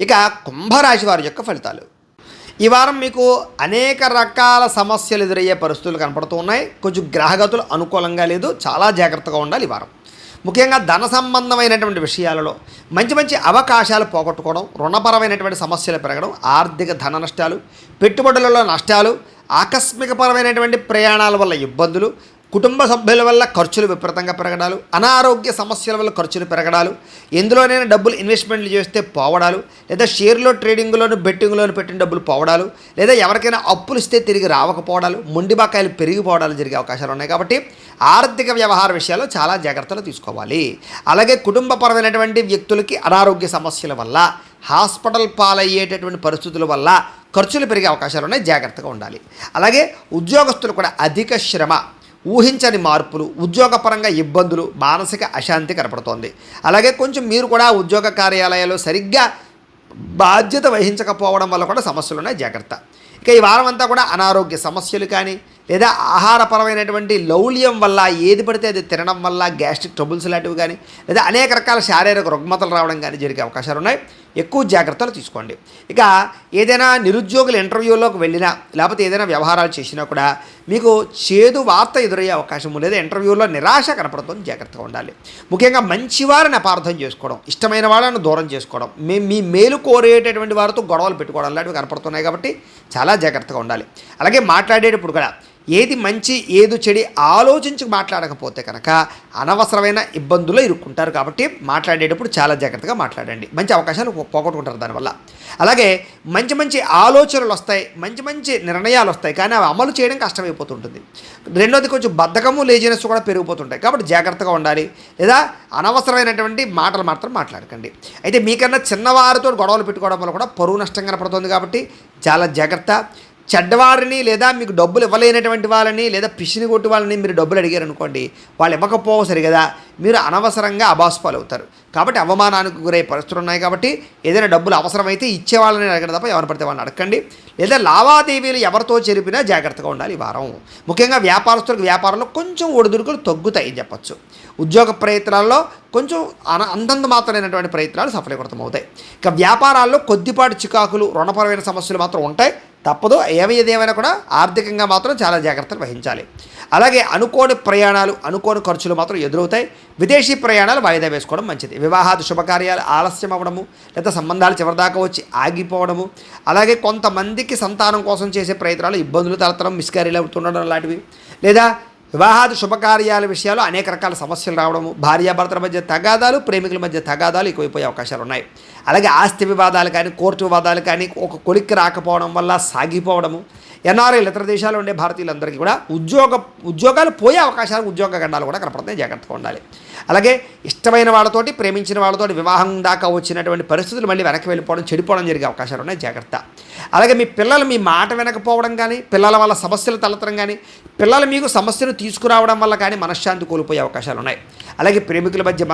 ఇక కుంభరాశి వారి యొక్క ఫలితాలు. ఈ వారం మీకు అనేక రకాల సమస్యలు ఎదురయ్యే పరిస్థితులు కనపడుతూ ఉన్నాయి. కొంచెం గ్రహగతులు అనుకూలంగా లేదు, చాలా జాగ్రత్తగా ఉండాలి ఈ వారం. ముఖ్యంగా ధన సంబంధమైనటువంటి విషయాలలో మంచి మంచి అవకాశాలు పోగొట్టుకోవడం, రుణపరమైనటువంటి సమస్యలు పెరగడం, ఆర్థిక ధన నష్టాలు, పెట్టుబడులలో నష్టాలు, ఆకస్మికపరమైనటువంటి ప్రయాణాల వల్ల ఇబ్బందులు, కుటుంబ సభ్యుల వల్ల ఖర్చులు విపరీతంగా పెరగడాలు, అనారోగ్య సమస్యల వల్ల ఖర్చులు పెరగడాలు, ఎందులోనైనా డబ్బులు ఇన్వెస్ట్మెంట్లు చేస్తే పోవడాలు, లేదా షేర్లో ట్రేడింగ్లోను బెట్టింగ్లోను పెట్టిన డబ్బులు పోవడాలు, లేదా ఎవరికైనా అప్పులు ఇస్తే తిరిగి రావకపోవడాలు, మొండి బకాయిలు పెరిగిపోవడాలు జరిగే అవకాశాలు ఉన్నాయి. కాబట్టి ఆర్థిక వ్యవహార విషయాల్లో చాలా జాగ్రత్తలు తీసుకోవాలి. అలాగే కుటుంబపరమైనటువంటి వ్యక్తులకి అనారోగ్య సమస్యల వల్ల, హాస్పిటల్ పాలయ్యేటటువంటి పరిస్థితుల వల్ల ఖర్చులు పెరిగే అవకాశాలు ఉన్నాయి, జాగ్రత్తగా ఉండాలి. అలాగే ఉద్యోగస్తులు కూడా అధిక శ్రమ, ఊహించని మార్పులు, ఉద్యోగపరంగా ఇబ్బందులు, మానసిక అశాంతి కనపడుతోంది. అలాగే కొంచెం మీరు కూడా ఉద్యోగ కార్యాలయాల్లో సరిగ్గా బాధ్యత వహించకపోవడం వల్ల కూడా సమస్యలు ఉన్నాయి, జాగ్రత్త. ఇక ఈ వారం అంతా కూడా అనారోగ్య సమస్యలు కానీ, లేదా ఆహారపరమైనటువంటి లౌల్యం వల్ల, ఏది పడితే అది తినడం వల్ల గ్యాస్ట్రిక్ ట్రబుల్స్ లాంటివి కానీ, లేదా అనేక రకాల శారీరక రుగ్మతలు రావడం కానీ జరిగే అవకాశాలు ఉన్నాయి. ఎక్కువ జాగ్రత్తలు తీసుకోండి. ఇక ఏదైనా నిరుద్యోగుల ఇంటర్వ్యూలోకి వెళ్ళినా, లేకపోతే ఏదైనా వ్యవహారాలు చేసినా కూడా మీకు చేదు వార్త ఎదురయ్యే అవకాశం, లేదా ఇంటర్వ్యూలో నిరాశ కనపడుతుంది, జాగ్రత్తగా ఉండాలి. ముఖ్యంగా మంచివారిని అపార్థం చేసుకోవడం, ఇష్టమైన వాళ్ళని దూరం చేసుకోవడం, మీ మేలు కోరేటటువంటి వారితో గొడవలు పెట్టుకోవడం లాంటివి కనపడుతున్నాయి. కాబట్టి చాలా జాగ్రత్తగా ఉండాలి. అలాగే మాట్లాడేటప్పుడు కూడా ఏది మంచి ఏది చెడి ఆలోచించి మాట్లాడకపోతే కనుక అనవసరమైన ఇబ్బందుల్లో ఇరుక్కుంటారు. కాబట్టి మాట్లాడేటప్పుడు చాలా జాగ్రత్తగా మాట్లాడండి, మంచి అవకాశాలు పోగొట్టుకుంటారు దానివల్ల. అలాగే మంచి మంచి ఆలోచనలు వస్తాయి, మంచి మంచి నిర్ణయాలు వస్తాయి, కానీ అవి అమలు చేయడం కష్టమైపోతుంటుంది. రెండోది కొంచెం బద్ధకము, లేజినెస్ కూడా పెరిగిపోతుంటాయి. కాబట్టి జాగ్రత్తగా ఉండాలి. లేదా అనవసరమైనటువంటి మాటలు మాత్రం మాట్లాడకండి. అయితే మీకన్నా చిన్నవారితో గొడవలు పెట్టుకోవడం వల్ల కూడా పరువు నష్టం కనపడుతుంది. కాబట్టి చాలా జాగ్రత్త. చెడ్డవారిని, లేదా మీకు డబ్బులు ఇవ్వలేనటువంటి వాళ్ళని, లేదా పిసిని కొట్టి వాళ్ళని మీరు డబ్బులు అడిగారు అనుకోండి, వాళ్ళు ఇవ్వకపోసరి కదా మీరు అనవసరంగా అబాస్పాలు అవుతారు. కాబట్టి అవమానానికి గురయ్యే పరిస్థితులు ఉన్నాయి. కాబట్టి ఏదైనా డబ్బులు అవసరమైతే ఇచ్చే వాళ్ళని అడగడం తప్ప ఎవరు పడితే వాళ్ళని అడగండి. లేదా లావాదేవీలు ఎవరితో జరిపినా జాగ్రత్తగా ఉండాలి ఈ వారం. ముఖ్యంగా వ్యాపారస్తులకు వ్యాపారంలో కొంచెం ఒడిదుడుకులు తగ్గుతాయి అని చెప్పచ్చు. ఉద్యోగ ప్రయత్నాల్లో కొంచెం అంతంత మాత్రమైనటువంటి ప్రయత్నాలు సఫలీకృతం అవుతాయి. ఇక వ్యాపారాల్లో కొద్దిపాటి చికాకులు, రుణపరమైన సమస్యలు మాత్రం ఉంటాయి, తప్పదు. ఏమైనా కూడా ఆర్థికంగా మాత్రం చాలా జాగ్రత్తలు వహించాలి. అలాగే అనుకోని ప్రయాణాలు, అనుకోని ఖర్చులు మాత్రం ఎదురవుతాయి. విదేశీ ప్రయాణాలు వాయిదా వేసుకోవడం మంచిది. వివాహాది శుభకార్యాలు ఆలస్యం అవ్వడము, లేదా సంబంధాలు చివరిదాకా వచ్చి ఆగిపోవడము, అలాగే కొంతమందికి సంతానం కోసం చేసే ప్రయత్నాలు ఇబ్బందులు తలెత్తడం, మిస్క్యారీలు అవుతుండడం లాంటివి, లేదా వివాహాది శుభకార్యాల విషయాలు అనేక రకాల సమస్యలు రావడము, భార్యాభర్తల మధ్య తగాదాలు, ప్రేమికుల మధ్య తగాదాలు ఎక్కువైపోయే అవకాశాలు ఉన్నాయి. అలాగే ఆస్తి వివాదాలు కానీ, కోర్టు వివాదాలు కానీ ఒక కొలిక్కి రాకపోవడం వల్ల సాగిపోవడము, ఎన్ఆర్ఐలు ఇతర దేశాల్లో ఉండే భారతీయులందరికీ కూడా ఉద్యోగాలు పోయే అవకాశాలు, ఉద్యోగ గండాలు కూడా కనపడుతున్నాయి, జాగ్రత్తగా ఉండాలి. అలాగే ఇష్టమైన వాళ్ళతోటి, ప్రేమించిన వాళ్ళతోటి వివాహం దాకా వచ్చినటువంటి పరిస్థితులు మళ్ళీ వెనక్కి వెళ్ళిపోవడం, చెడిపోవడం జరిగే అవకాశాలు ఉన్నాయి, జాగ్రత్త. అలాగే మీ పిల్లలు మీ మాట వినకపోవడం కానీ, పిల్లల వల్ల సమస్యలు తలెత్తడం కానీ, పిల్లలు మీకు సమస్యను తీసుకురావడం వల్ల కానీ మనశ్శాంతి కోల్పోయే అవకాశాలు ఉన్నాయి. అలాగే ప్రేమికుల మధ్య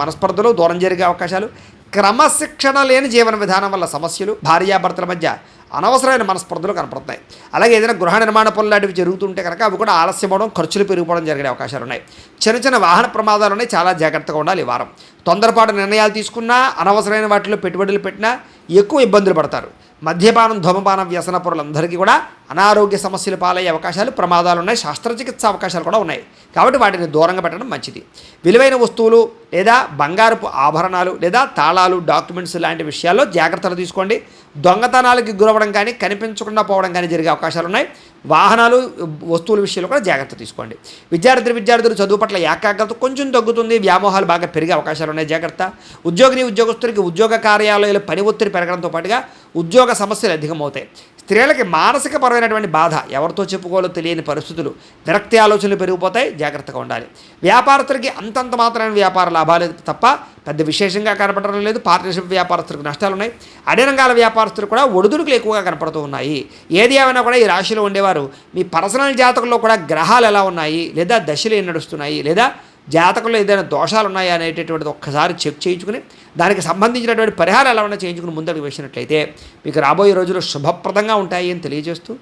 మనస్పర్ధలు, దూరం జరిగే అవకాశాలు, క్రమశిక్షణ లేని జీవన విధానం వల్ల సమస్యలు, భార్యాభర్తల మధ్య అనవసరమైన మనస్పర్ధలు కనపడుతున్నాయి. అలాగే ఏదైనా గృహ నిర్మాణ పనులు లాంటివి జరుగుతుంటే కనుక అవి కూడా ఆలస్యం అవ్వడం, ఖర్చులు పెరిగిపోవడం జరిగే అవకాశాలు ఉన్నాయి. చిన్న చిన్న వాహన ప్రమాదాలు ఉన్నాయి, చాలా జాగ్రత్తగా ఉండాలి ఈ వారం. తొందరపాటు నిర్ణయాలు తీసుకున్నా, అనవసరమైన వాటిలో పెట్టుబడులు పెట్టినా ఎక్కువ ఇబ్బందులు పడతారు. మద్యపానం, ధూమపానం వ్యసన పరులందరికీ కూడా అనారోగ్య సమస్యలు పాలయ్యే అవకాశాలు, ప్రమాదాలు ఉన్నాయి, శస్త్రచికిత్స అవకాశాలు కూడా ఉన్నాయి. కాబట్టి వాటిని దూరంగా పెట్టడం మంచిది. విలువైన వస్తువులు లేదా బంగారపు ఆభరణాలు, లేదా తాళాలు, డాక్యుమెంట్స్ లాంటి విషయాల్లో జాగ్రత్తలు తీసుకోండి. దొంగతనాలకి గురవడం కానీ, కనిపించకుండా పోవడం కానీ జరిగే అవకాశాలు ఉన్నాయి. వాహనాలు, వస్తువుల విషయంలో కూడా జాగ్రత్త తీసుకోండి. విద్యార్థులు చదువు పట్ల ఏకాగ్రత కొంచెం తగ్గుతుంది, వ్యామోహాలు బాగా పెరిగే అవకాశాలు ఉన్నాయి, జాగ్రత్త. ఉద్యోగస్తులకి ఉద్యోగ కార్యాలయాలు పని ఒత్తిడి పెరగడంతో పాటుగా ఉద్యోగ సమస్యలు అధికమవుతాయి. స్త్రీలకి మానసిక పరమైనటువంటి బాధ, ఎవరితో చెప్పుకోవాలో తెలియని పరిస్థితులు, విరక్తి ఆలోచనలు పెరిగిపోతాయి, జాగ్రత్తగా ఉండాలి. వ్యాపారస్తులకి అంతంత మాత్రమైన వ్యాపార లాభాలు తప్ప పెద్ద విశేషంగా కనపడడం లేదు. పార్ట్నర్షిప్ వ్యాపారస్తులకు నష్టాలు ఉన్నాయి. అన్ని రంగాల వ్యాపారస్తులు కూడా ఒడిదుడుకులు ఎక్కువగా కనపడుతూ ఉన్నాయి. ఏది ఏమైనా కూడా ఈ రాశిలో ఉండేవారు మీ పర్సనల్ జాతకంలో కూడా గ్రహాలు ఎలా ఉన్నాయి, లేదా దశలు ఏం నడుస్తున్నాయి, లేదా జాతకంలో ఏదైనా దోషాలు ఉన్నాయా అనేటటువంటిది ఒక్కసారి చెక్ చేయించుకుని, దానికి సంబంధించినటువంటి పరిహారాలు ఏమైనా చేయించుకుని ముందడుగు వేసినట్లయితే మీకు రాబోయే రోజులు శుభప్రదంగా ఉంటాయి అని తెలియజేస్తూ